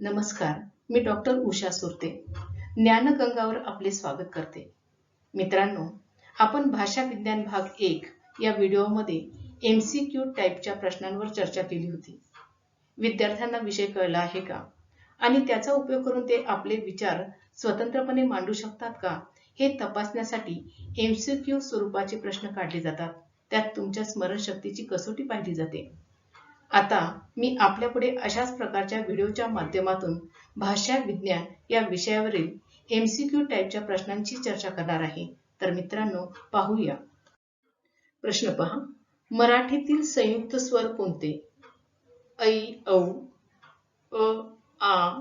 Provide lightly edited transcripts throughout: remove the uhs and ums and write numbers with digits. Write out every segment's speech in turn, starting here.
नमस्कार, मी डॉक्टर उषा सुरते. ज्ञानगंगावर आपले स्वागत करते. मित्रांनो, आपण भाषा विज्ञान भाग 1 या व्हिडिओमध्ये MCQ टाईपच्या प्रश्नांवर चर्चा केली होती. विद्यार्थ्यांना विषय कळला आहे का? आणि त्याचा उपयोग करून ते आपले विचार स्वतंत्रपणे मांडू शकतात का? हे तपासण्यासाठी MCQ स्वरूपाचे प्रश्न काढले जातात. त्यात तुमच्या स्मरणशक्तीची कसोटी पाहिली जाते. आता मी आपल्यापुढे अशाच प्रकारच्या व्हिडिओच्या माध्यमातून भाषा विज्ञान या विषयावरील MCQ टाईपच्या प्रश्नांची चर्चा करणार आहे. तर मित्रांनो, पाहूया. प्रश्न पहा. मराठीतील संयुक्त स्वर कोणते? ऐ, औ, अ, आ,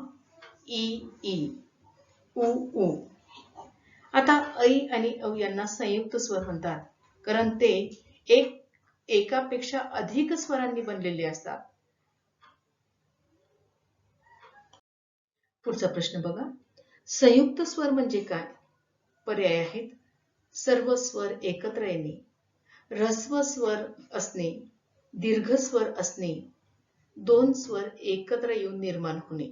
इ, ई, उ, ऊ. आता ऐ आणि औ यांना संयुक्त स्वर म्हणतात, कारण ते एकापेक्षा अधिक स्वरांनी बनलेले असतात. पुढचा प्रश्न बघा. संयुक्त स्वर म्हणजे काय? पर्याय आहेत. सर्व स्वर एकत्र येणे, ऱ्हस्व स्वर असणे, दीर्घ स्वर असणे, दोन स्वर एकत्र येऊन निर्माण होणे.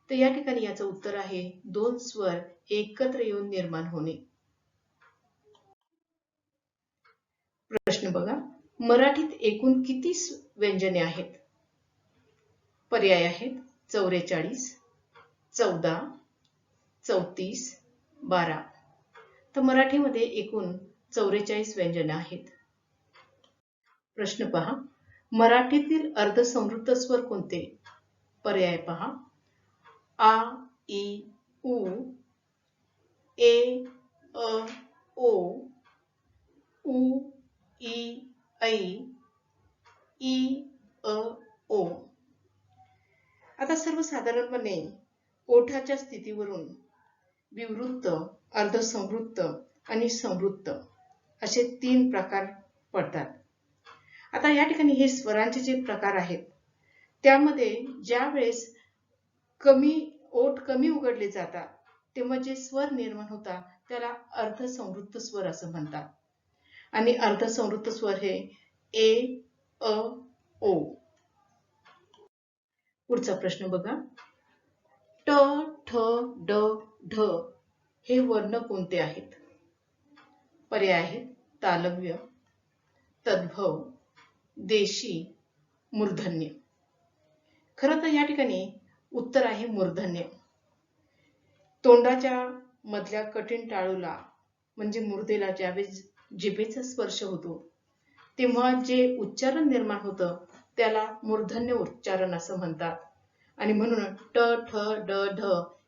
तर या ठिकाणी याचं उत्तर आहे दोन स्वर एकत्र येऊन निर्माण होणे. प्रश्न बघा. मराठीत एकूण किती व्यंजने आहेत? पर्याय आहेत 44, 14, 34, 12. तर मराठीमध्ये एकूण 44 व्यंजने आहेत. प्रश्न पहा. मराठीतील अर्धसंवृत्त स्वर कोणते? पर्याय पहा. आ, इ, उ, ए, अ, ओ, उ, ई, ऐ, ई, अ, ओ. आता सर्वसाधारणपणे ओठाच्या स्थितीवरून विवृत्त, अर्धसंवृत्त आणि संवृत्त असे 3 प्रकार पडतात. आता या ठिकाणी हे स्वरांचे जे प्रकार आहेत त्यामध्ये ज्या वेळेस ओठ कमी उघडले जातात तेव्हा जे स्वर निर्माण होतात त्याला अर्धसंवृत्त स्वर असं म्हणतात. आणि अर्धसंवृत्त स्वर हे ए, अ, ओ. पुढचा प्रश्न बघा. ट, ठ, ड, ढ हे वर्ण कोणते आहेत? पर्याय आहेत तालव्य, तद्भव, देशी, मूर्धन्य. खरं तर या ठिकाणी उत्तर आहे मूर्धन्य. तोंडाच्या मधल्या कठीण टाळूला म्हणजे मुर्देला ज्यावेळेस जिभेचा स्पर्श होतो तेव्हा जे उच्चारण निर्माण होतं त्याला मूर्धन्य उच्चारण असं म्हणतात. आणि म्हणून ट, ठ, ड, ढ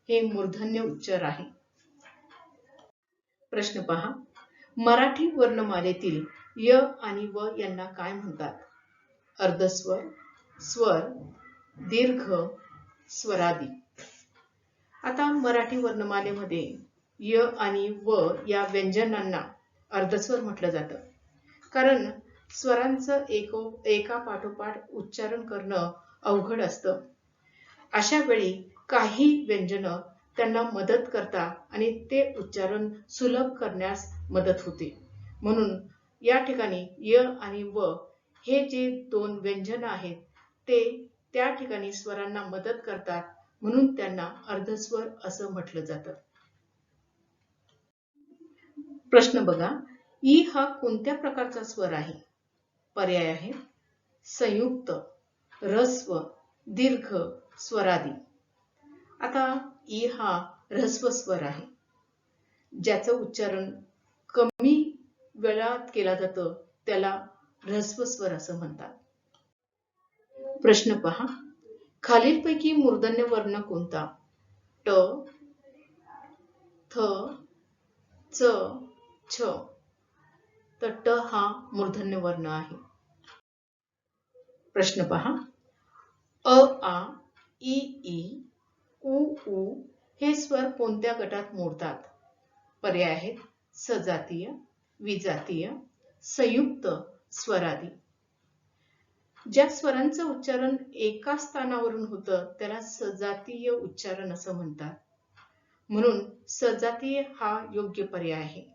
हे मूर्धन्य उच्चार आहे. प्रश्न पहा. मराठी वर्णमालेतील य आणि व यांना काय म्हणतात? अर्धस्वर, स्वर, दीर्घ, स्वरादी. आता मराठी वर्णमालेमध्ये य आणि व या व्यंजनांना अर्धस्वर म्हटलं जातं, कारण स्वरांचं एका पाठोपाठ उच्चारण करणं अवघड असतं. अशा वेळी काही व्यंजनं त्यांना मदत करतात आणि ते उच्चारण सुलभ करण्यास मदत होते. म्हणून या ठिकाणी य आणि व हे जे 2 व्यंजन आहेत ते त्या ठिकाणी स्वरांना मदत करतात, म्हणून त्यांना अर्धस्वर असं म्हटलं जातं. प्रश्न बघा. ई हा कोणत्या प्रकारचा स्वर आहे? पर्याय आहे संयुक्त, ऱ्हस्व, दीर्घ, स्वरादी. आता ई हा ऱ्हस्व स्वर आहे, ज्याचं उच्चारण कमी वेळात केला जातं त्याला ऱ्हस्व स्वर असं म्हणतात. प्रश्न पहा. खालीलपैकी मूर्धन्य वर्ण कोणता? ट, थ, च, छ. तर ट हा मूर्धन्य वर्ण आहे. प्रश्न पहा. अ, आ, इ, ई, उ, ऊ हे स्वर कोणत्या गटात मोडतात? पर्याय आहेत सजातीय, विजातीय, संयुक्त, स्वरादी. ज्या स्वरांचं उच्चारण एका स्थानावरून होतं त्याला सजातीय उच्चारण असं म्हणतात, म्हणून सजातीय हा योग्य पर्याय आहे.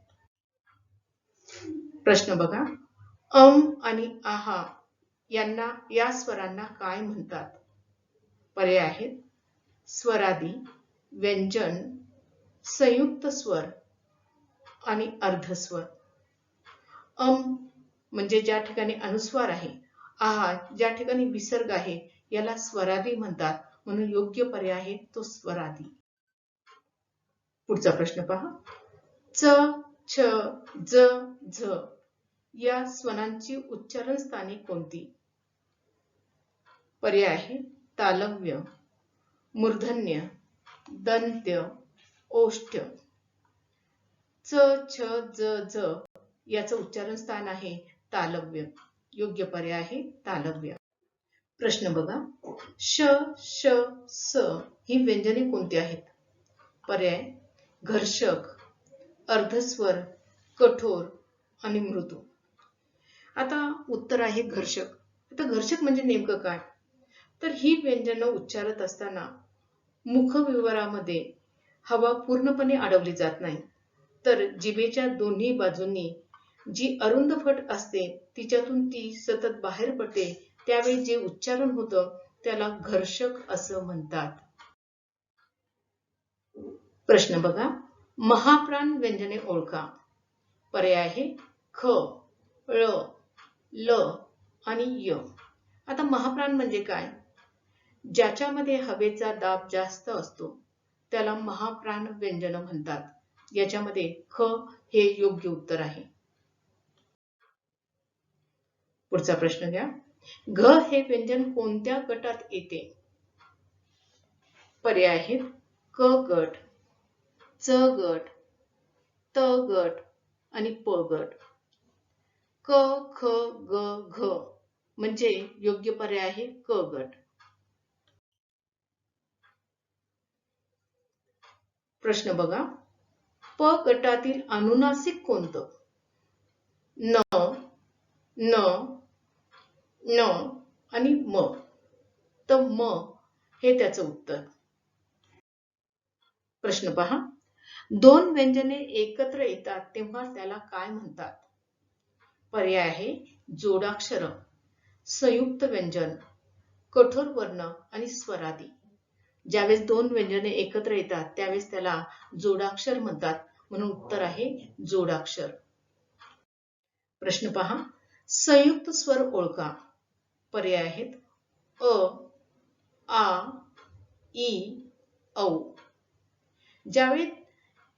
प्रश्न बघा. आणि आहा या स्वरांना काय म्हणतात? पर्याय आहेत स्वरादी, व्यंजन, संयुक्त स्वर आणि अर्धस्वर. म्हणजे ज्या ठिकाणी अनुस्वार आहे, आ ज्या ठिकाणी विसर्ग आहे, याला स्वरादी म्हणतात, म्हणून योग्य पर्याय आहे तो स्वरादी. पुढचा प्रश्न पहा. च, छ, ज, झ या स्वनांची उच्चारण स्थाने कोणती? पर्याय आहे तालव्य, मूर्धन्य, दंत्य, ओष्ठ्य. च, छ, ज, झ याचं उच्चारण स्थान आहे तालव्य. योग्य पर्याय आहे तालव्य. प्रश्न बघा. श, श, स ही व्यंजने कोणती आहेत? पर्याय घर्षक, अर्धस्वर, कठोर आणि मृदू. आता उत्तर आहे घर्षक. आता घर्षक म्हणजे नेमकं काय? तर ही व्यंजनं उच्चारत असताना मुखविवरामध्ये हवा पूर्णपणे अडवली जात नाही, तर जिभेच्या दोन्ही बाजूंनी जी अरुंद फट असते तिच्यातून ती सतत बाहेर पडते, त्यावेळी जे उच्चारण होतं त्याला घर्षक असं म्हणतात. प्रश्न बघा. महाप्राण व्यंजने ओळखा. पर्याय आहे ख, ळ, ल आणि य. आता महाप्राण म्हणजे काय? ज्याच्यामध्ये हवेचा दाब जास्त असतो त्याला महाप्राण व्यंजन म्हणतात. याच्यामध्ये ख हे योग्य उत्तर आहे. पुढचा प्रश्न घ्या. घ हे व्यंजन कोणत्या गटात येते? पर्याय आहेत क गट, च गट, त गट आणि प गट. क, ख, ग, घ म्हणजे योग्य पर्याय आहे क गट. प्रश्न बघा. प गटातील अनुनासिक कोणतं? न, न, न आणि म. तर म हे त्याचं उत्तर. प्रश्न पहा. दोन व्यंजने एकत्र येतात तेव्हा त्याला काय म्हणतात? पर्याय आहे जोडाक्षर, संयुक्त व्यंजन, कठोर वर्ण आणि स्वरादी. ज्यावेळेस दोन व्यंजने एकत्र येतात त्यावेळेस त्याला जोडाक्षर म्हणतात, म्हणून उत्तर आहे जोडाक्षर. प्रश्न पहा. संयुक्त स्वर ओळखा. पर्याय आहेत अ, आ, ई, औ. ज्यावेळी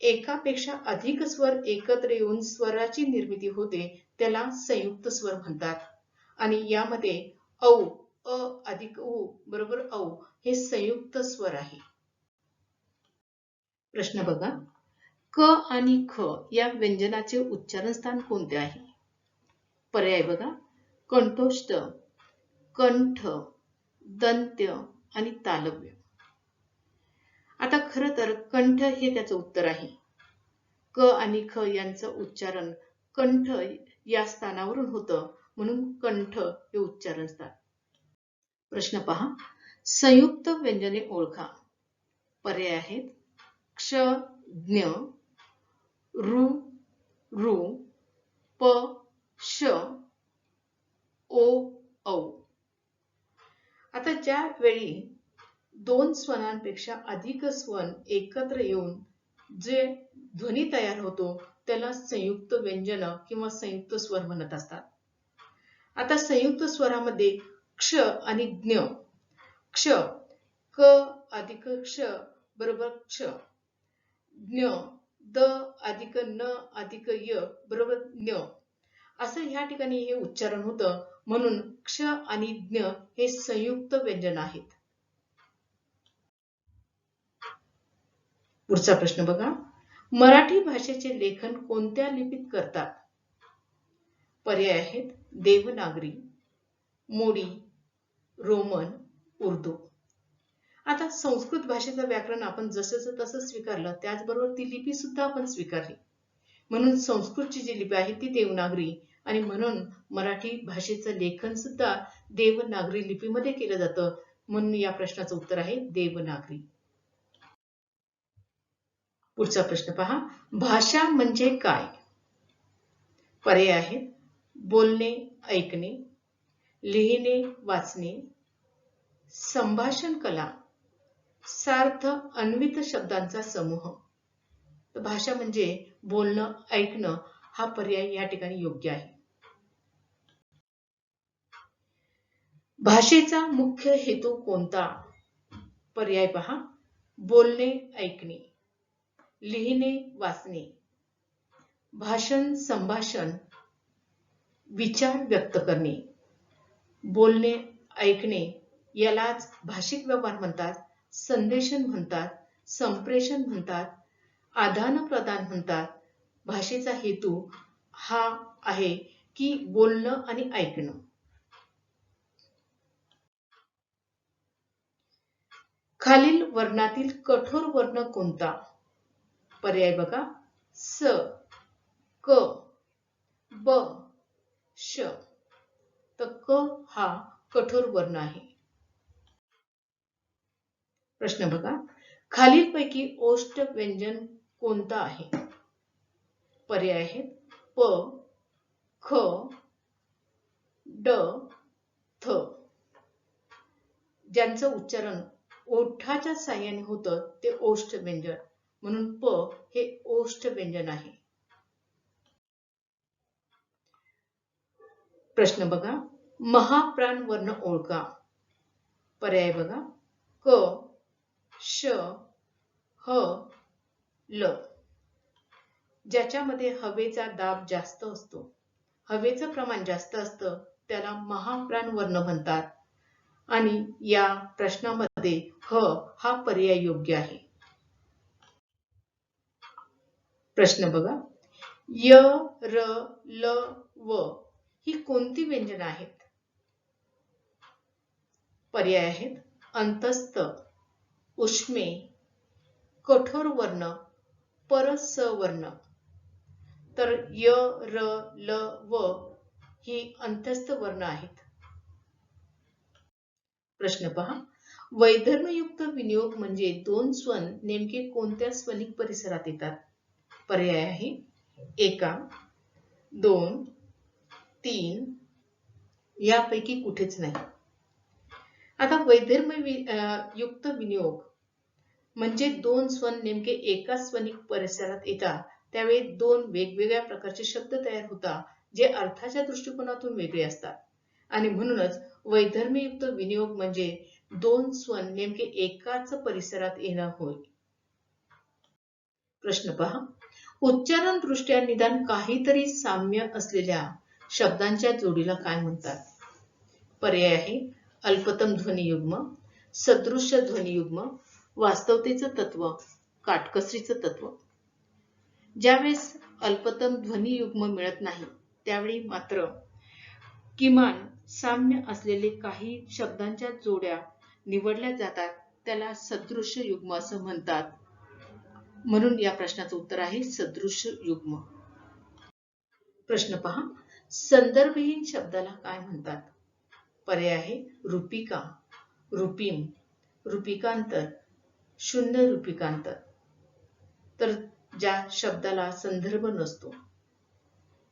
एकापेक्षा अधिक स्वर एकत्र येऊन स्वराची निर्मिती होते त्याला संयुक्त स्वर म्हणतात. आणि यामध्ये औ, अ अधिक उ बरोबर औ हे संयुक्त स्वर आहे. प्रश्न बघा. क आणि ख या व्यंजनाचे उच्चारण स्थान कोणते आहे? पर्याय बघा. कंठोष्ठ, कंठ, दंत्य आणि तालव्य. आता खरं तर कंठ हे त्याचं उत्तर आहे. क आणि ख यांचं उच्चारण कंठ या स्थानावरून होतं, म्हणून कंठ हे उच्चारण स्थान. प्रश्न पहा. संयुक्त व्यंजने ओळखा. पर्याय आहेत क्ष, ज्ञ, ऋ, ऋ, प, श, ओ, औ. आता ज्या वेळी दोन स्वनांपेक्षा अधिक स्वन एकत्र येऊन जे ध्वनी तयार होतो त्याला संयुक्त व्यंजन किंवा संयुक्त स्वर म्हणत असतात. आता संयुक्त स्वरामध्ये क्ष आणि ज्ञ. क्ष, क अधिक क्ष बरोबर क्ष. ज्ञ, द अधिक न अधिक य बरोबर ज्ञ. असं ह्या ठिकाणी हे उच्चारण होतं, म्हणून क्ष आणि ज्ञ हे संयुक्त व्यंजन आहेत. पुढचा प्रश्न बघा. मराठी भाषेचे लेखन कोणत्या लिपीत करतात? पर्याय आहेत देवनागरी, मोडी, रोमन, उर्दू. आता संस्कृत भाषेचं व्याकरण आपण जसंच तसं स्वीकारलं, त्याचबरोबर ती लिपी सुद्धा आपण स्वीकारली, म्हणून संस्कृतची जी लिपी आहे ती देवनागरी, आणि म्हणून मराठी भाषेचं लेखन सुद्धा देवनागरी लिपीमध्ये केलं जातं, म्हणून या प्रश्नाचं उत्तर आहे देवनागरी. पुढचा प्रश्न पहा. भाषा म्हणजे काय? पर्याय आहेत बोलणे, ऐकणे, लिहिणे, वाचणे, संभाषण कला, सार्थ अन्वित शब्दांचा समूह. तर भाषा म्हणजे बोलणं, ऐकणं हा पर्याय या ठिकाणी योग्य आहे. भाषेचा मुख्य हेतू कोणता? पर्याय पहा. बोलणे, ऐकणे, लिहिणे, वाचणे, भाषण, संभाषण, विचार व्यक्त करणे. बोलणे, ऐकणे यालाच भाषिक व्यवहार म्हणतात, संदेशन म्हणतात, संप्रेषण म्हणतात, आदान प्रदान म्हणतात. भाषेचा हेतू हा आहे की बोलणं आणि ऐकणं. खालील वर्णातील कठोर वर्ण कोणता? पर्याय बघा. स, क, ब, श. तर क हा कठोर वर्ण आहे. प्रश्न बघा. खालीलपैकी ओष्ठ व्यंजन कोणतं आहे? पर्याय आहेत प, ख, ड, थ. ज्यांचं उच्चारण ओठाच्या साहाय्याने होतं ते ओष्ठ व्यंजन, म्हणून प हे ओष्ठ व्यंजन आहे. प्रश्न बघा. महाप्राण वर्ण ओळखा. पर्याय बघा. क, श, ह, ल. ज्याच्यामध्ये हवेचा दाब जास्त असतो, हवेचं प्रमाण जास्त असतं, त्याला महाप्राण वर्ण म्हणतात. आणि या प्रश्नामध्ये ह हा पर्याय योग्य आहे. प्रश्न बघा. य, र, ल, व ही कोणती व्यंजन आहेत? पर्याय आहेत अंतस्थ, उष्मे, कठोर वर्ण, परस वर्ण. तर य, र, ल, व ही अंतस्थ वर्ण आहेत. प्रश्न पहा. वैधर्मयुक्त विनियोग म्हणजे दोन स्वन नेमके कोणत्या स्वनिक परिसरात येतात? पर्याय आहे एका, दोन, तीन यापैकी कुठेच नाही. आता वैधर्मयुक्त विनियोग म्हणजे दोन स्वन नेमके एका स्वनिक परिसरात येतात, त्यावेळी दोन वेगवेगळ्या प्रकारचे शब्द तयार होतात, जे अर्थाच्या दृष्टिकोनातून वेगळे असतात. आणि म्हणूनच वैधर्मयुक्त विनियोग म्हणजे दोन स्वन नेमके एकाच परिसरात येणं होय. प्रश्न पहा. उच्चारण दृष्ट्या निदान काहीतरी साम्य असलेल्या शब्दांच्या जोडीला काय म्हणतात? पर्याय आहे अल्पतम ध्वनियुग्म, सदृश्य ध्वनियुग्म, वास्तवतेचं तत्व, काटकसरीचं तत्व. ज्यावेळेस अल्पतम ध्वनियुग्म मिळत नाही, त्यावेळी मात्र किमान साम्य असलेले काही शब्दांच्या जोड्या निवडल्या जातात, त्याला सदृश्य युग्म असं म्हणतात. म्हणून या प्रश्नाचं उत्तर आहे सदृश्य युग्म. प्रश्न पहा. संदर्भहीन शब्दाला काय म्हणतात? पर्याय आहे रूपिका, रूपिम, रूपिकांतर, शून्य रूपिकांतर. तर ज्या शब्दाला संदर्भ नसतो,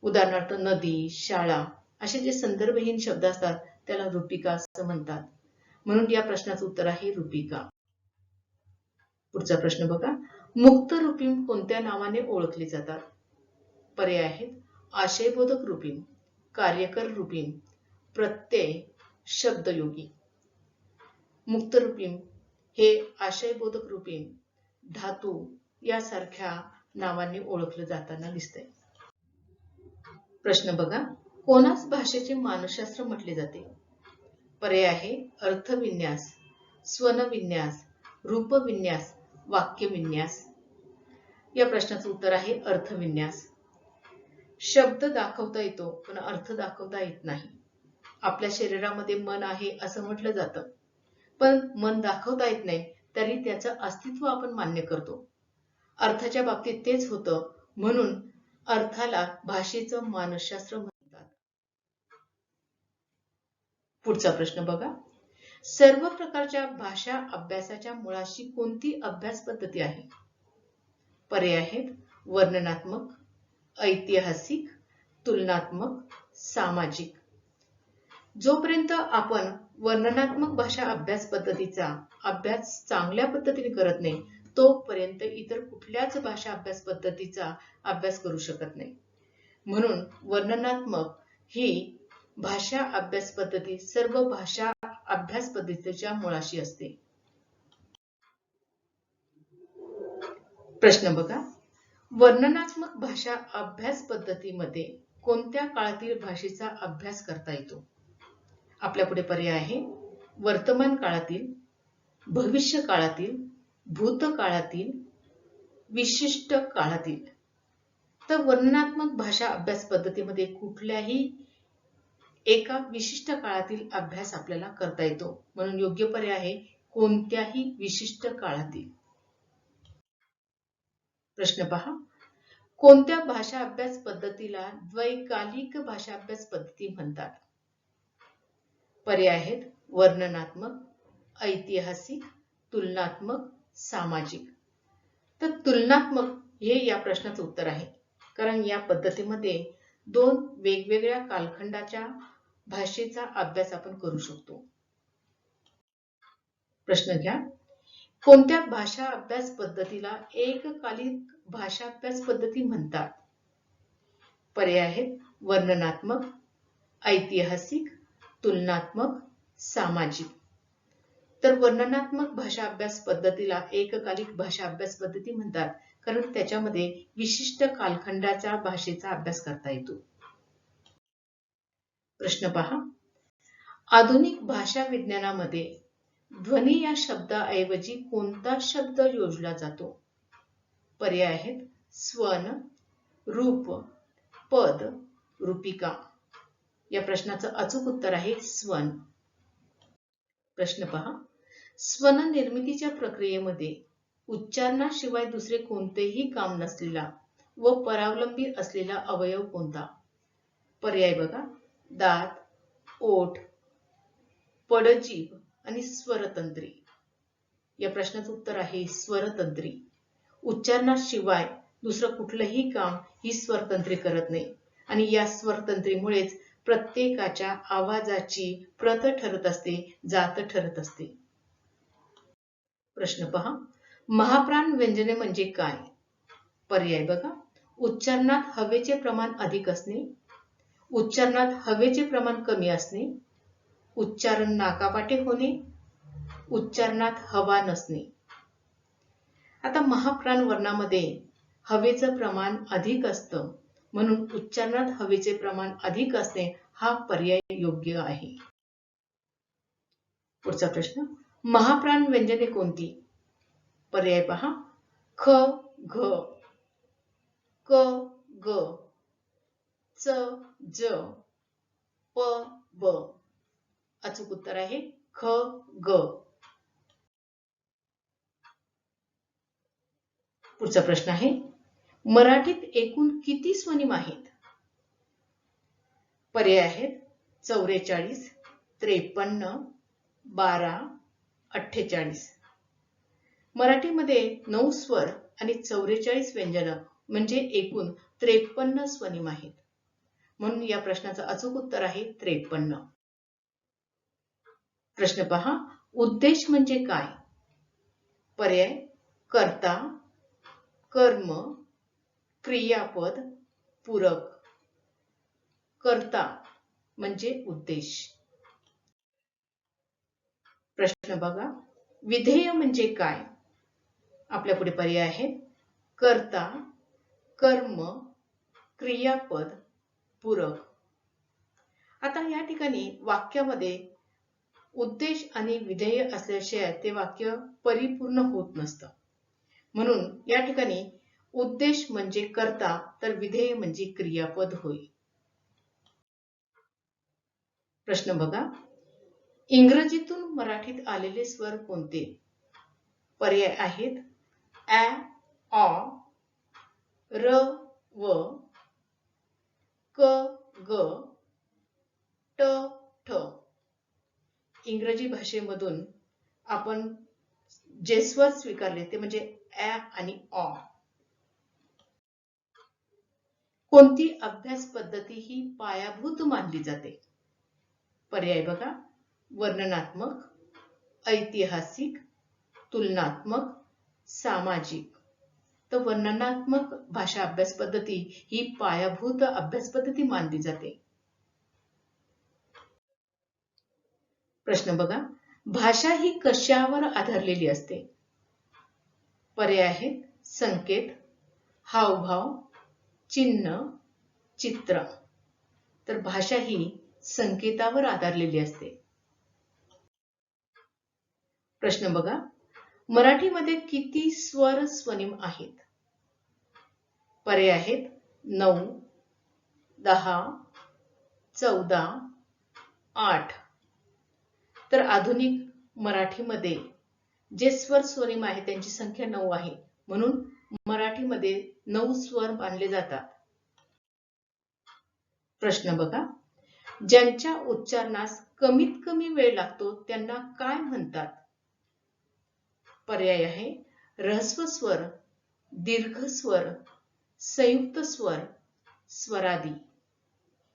उदाहरणार्थ नदी, शाळा असे जे संदर्भहीन शब्द असतात त्याला रूपिका असं म्हणतात. म्हणून या प्रश्नाचं उत्तर आहे रूपिका. पुढचा प्रश्न बघा. मुक्त रूपीम कोणत्या नावाने ओळखले जातात? पर्याय आहेत आशयबोधक रूपीम, कार्यकर रूपीम, प्रत्यय, शब्दयोगी. मुक्त रूपीम हे आशयबोधक रूपीम, धातू यासारख्या नावांनी ओळखलं जाताना दिसतंय. प्रश्न बघा. कोणास भाषेचे मानसशास्त्र म्हटले जाते? पर्याय आहे अर्थविन्यास, स्वनविन्यास, रूपविन्यास, वाक्यविन्यास. या प्रश्नाचं उत्तर आहे अर्थविन्यास. शब्द दाखवता येतो पण अर्थ दाखवता येत नाही. आपल्या शरीरामध्ये मन आहे असं म्हटलं जातं, पण मन दाखवता येत नाही, तरी त्याचं अस्तित्व आपण मान्य करतो. अर्थाच्या बाबतीत तेच होतं, म्हणून अर्थाला भाषेचं मानसशास्त्र म्हणतात. पुढचा प्रश्न बघा. सर्व प्रकारच्या भाषा अभ्यासाच्या मुळाशी कोणती अभ्यास पद्धती आहे? पर्याय आहेत वर्णनात्मक, ऐतिहासिक, तुलनात्मक, सामाजिक. जोपर्यंत आपण वर्णनात्मक भाषा अभ्यास पद्धतीचा अभ्यास चांगल्या पद्धतीने करत नाही तोपर्यंत इतर कुठल्याच भाषा अभ्यास पद्धतीचा अभ्यास करू शकत नाही. म्हणून वर्णनात्मक ही भाषा अभ्यास पद्धती सर्व भाषा अभ्यास पद्धतीच्या मुळाशी असते. प्रश्न बघा, वर्णनात्मक भाषा अभ्यास पद्धतीमध्ये कोणत्या काळातील भाषेचा अभ्यास करता येतो? आपल्या पुढे पर्याय आहे वर्तमान काळातील, भविष्य काळातील, भूतकाळातील, विशिष्ट काळातील. तर वर्णनात्मक भाषा अभ्यास पद्धतीमध्ये कुठल्याही एका विशिष्ट काळातील अभ्यास आपल्याला करता येतो. म्हणून योग्य पर्याय आहे कोणत्याही विशिष्ट काळातील. प्रश्न पहा, कोणत्या भाषा अभ्यास पद्धतीला द्वैकालिक भाषा अभ्यास पद्धती म्हणतात? पर्याय आहेत वर्णनात्मक, ऐतिहासिक, तुलनात्मक, सामाजिक. तर तुलनात्मक हे या प्रश्नाचं उत्तर आहे, कारण या पद्धतीमध्ये दोन वेगवेगळ्या कालखंडाच्या भाषेचा अभ्यास आपण करू शकतो. प्रश्न घ्या, कोणत्या भाषा अभ्यास पद्धतीला एककालिक भाषा अभ्यास पद्धती म्हणतात? पर्याय आहेत वर्णनात्मक, ऐतिहासिक, तुलनात्मक, सामाजिक. तर वर्णनात्मक भाषा अभ्यास पद्धतीला एककालिक भाषा अभ्यास पद्धती म्हणतात, कारण त्याच्यामध्ये विशिष्ट कालखंडाच्या भाषेचा अभ्यास करता येतो. प्रश्न पहा, आधुनिक भाषा विज्ञानामध्ये ध्वनी या शब्दाऐवजी कोणता शब्द योजला जातो? पर्याय आहेत स्वन, रूप, पद, रूपिका. या प्रश्नाचं अचूक उत्तर आहे स्वन. प्रश्न पहा, स्वन निर्मितीच्या प्रक्रियेमध्ये उच्चारणाशिवाय दुसरे कोणतेही काम नसलेला व परावलंबी असलेला अवयव कोणता? पर्याय बघा, दात, ओठ, पडजीभ आणि स्वरतंत्री. या प्रश्नाचं उत्तर आहे स्वरतंत्री. उच्चारणाशिवाय दुसरं कुठलंही काम ही स्वरतंत्री करत नाही आणि या स्वरतंत्रीमुळेच प्रत्येकाच्या आवाजाची प्रत ठरत असते, जात ठरत असते. प्रश्न पहा, महाप्राण व्यंजने म्हणजे काय? पर्याय बघा, उच्चारणात हवेचे प्रमाण अधिक असणे, उच्चारणात हवेचे प्रमाण कमी असणे, उच्चारण नाकापाटे होणे, उच्चारणात हवा नसणे. आता महाप्राण वर्णामध्ये हवेचं प्रमाण अधिक असतं, म्हणून उच्चारणात हवेचे प्रमाण अधिक असणे हा पर्याय योग्य आहे. पुढचा प्रश्न, महाप्राण व्यंजने कोणती? पर्याय पहा, ख, घ, क, ग, च, ज, प, ब. अचूक उत्तर आहे ख, ग. पुढचा प्रश्न आहे, मराठीत एकूण किती स्वनिम आहेत? पर्याय आहेत 44, 53, 12, 48. मराठीमध्ये 9 स्वर आणि 44 व्यंजन म्हणजे एकूण 53 स्वनिम आहेत. म्हणून या प्रश्नाचं अचूक उत्तर आहे 53. प्रश्न पहा, उद्देश म्हणजे काय? पर्याय कर्ता, कर्म, क्रियापद, पूरक. कर्ता म्हणजे उद्देश. प्रश्न बघा, विधेय म्हणजे काय? आपल्या पुढे पर्याय आहेत कर्ता, कर्म, क्रियापद, पूरक. आता या ठिकाणी वाक्यामध्ये उद्देश आणि विधेय असल्याशिवाय ते वाक्य परिपूर्ण होत नसतं. म्हणून या ठिकाणी उद्देश म्हणजे कर्ता तर विधेय म्हणजे क्रियापद होय. प्रश्न बघा, इंग्रजीतून मराठीत आलेले स्वर कोणते? पर्याय आहेत ä, ऑ, र, व, क, ग, ट, ठ. इंग्रजी भाषेमधून आपण जे स्वर स्वीकारले ते म्हणजे ä आणि ऑ. कोणती अभ्यास पद्धती ही पायाभूत मानली जाते? पर्याय बघा, वर्णनात्मक, ऐतिहासिक, तुलनात्मक, सामाजिक. तर वर्णनात्मक भाषा अभ्यास पद्धती ही पायाभूत अभ्यास पद्धती मानली जाते. प्रश्न बघा, भाषा ही कशावर आधारलेली असते? पर्याय आहेत संकेत, हावभाव, चिन्ह, चित्र. तर भाषा ही संकेतावर आधारलेली असते. प्रश्न बघा, मराठीमध्ये किती स्वर स्वनिम आहेत? पर्याय आहेत 9, 10, 14, 8. तर आधुनिक मराठीमध्ये जे स्वर स्वनिम आहेत त्यांची संख्या 9 आहे. म्हणून मराठीमध्ये 9 स्वर मानले जातात. प्रश्न बघा, ज्यांच्या उच्चारणास कमीत कमी वेळ लागतो त्यांना काय म्हणतात? पर्याय आहे ऱ्हस्व स्वर, दीर्घ स्वर, संयुक्त स्वर, स्वरादी.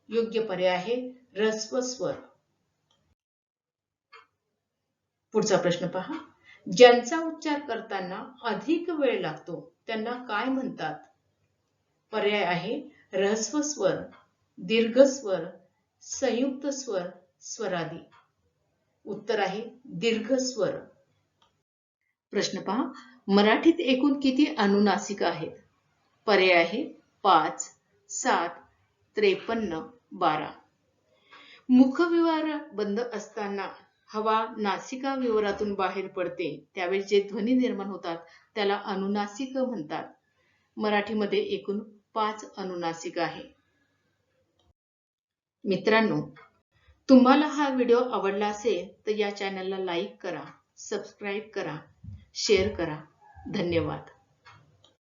योग्य पर्याय आहे ऱ्हस्व स्वर. पुढचा प्रश्न पहा, ज्यांचा उच्चार करताना अधिक वेळ लागतो त्यांना काय म्हणतात? पर्याय आहे ऱ्हस्व स्वर, दीर्घ स्वर, संयुक्त स्वर, स्वरादी. उत्तर आहे दीर्घ स्वर. प्रश्न पहा, मराठीत एकूण किती अनुनासिका आहेत? पर्याय आहे 5, 7, 53, 12. मुखविवर बंद असताना हवा नासिका विवरातून बाहेर पडते त्यावेळी जे ध्वनी निर्माण होतात त्याला अनुनासिक म्हणतात. मराठीमध्ये एकूण 5 अनुनासिक आहे. मित्रांनो, तुम्हाला हा व्हिडिओ आवडला असेल तर या चॅनलला लाईक करा, सबस्क्राईब करा, शेअर करा. धन्यवाद.